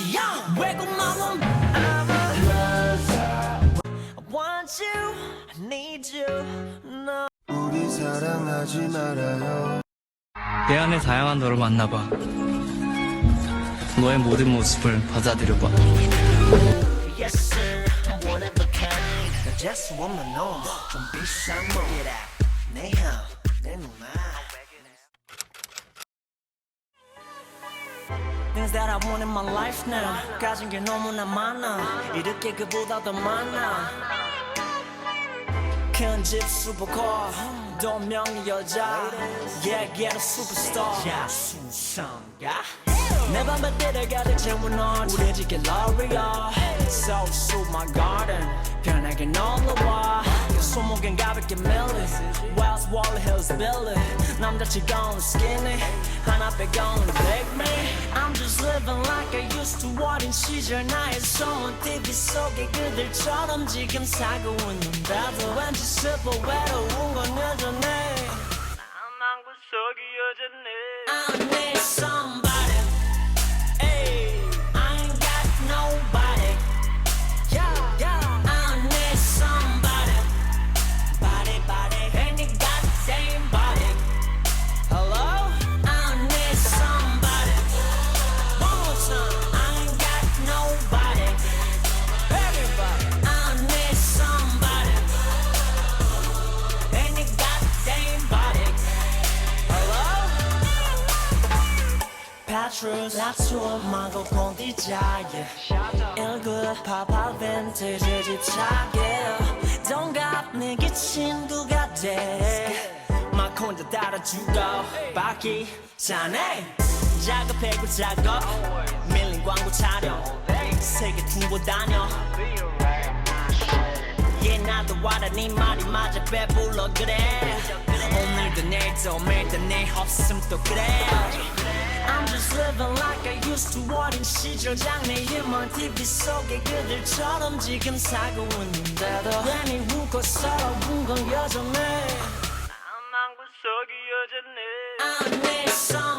Taeyang 외국 마음 I'm a loser I want you I need you no. 우리 사랑하지 말아요. 내 안에 다양한 너를 만나봐. 너의 모든 모습을 받아들여봐. Yes sir one of a kind just wanna know 좀 비싼 몸이라 내 누나 Things that I want in my life now 가진 게 너무나 많아 이렇게 그보다 더 많아 큰 집 슈퍼카 돈 명의 여자 Yeah get a superstar 야수성가 내 밤밭들을 가득 채운 넌 우리 집게 L'Oreal So suit my garden 편하게 놀러와 손목엔 가볍게 밀리 Wells Wall Hills Billy 남자치고는 skinny 하나 빼고는 big me I'm just living like I used to 어린 시절 나의 소원 TV 속의 그들처럼 지금 살고 있는데도 왠지 슬퍼 외로운 건 여전해 나만 구석이 여전해 I need somebody Ay, I ain't got nobody Yeah, yeah I need somebody Body, body And you got the same body Hello? I need somebody One more time I ain't got nobody Everybody I need somebody And you got the same body Hello? Patrons 낮춤하고 공디자에 일급 팝팝 빈티지 집착에 동갑내기 친구가 돼막 혼자 따라주고 바퀴 자네 작업해고 작업 밀린 광고 촬영 세계 투어 다녀 Yeah 나도 알아 네 말이 맞아 배불러 그래 오늘도 내일도 매일도 내 없음 또 그래 I'm just living like I used to 어린 시절 장래 힘은 TV 속의 그들처럼 지금 살고 있는데도 괜히 웃고 서러운 건 여전해 나만 구석이 여전해 I need some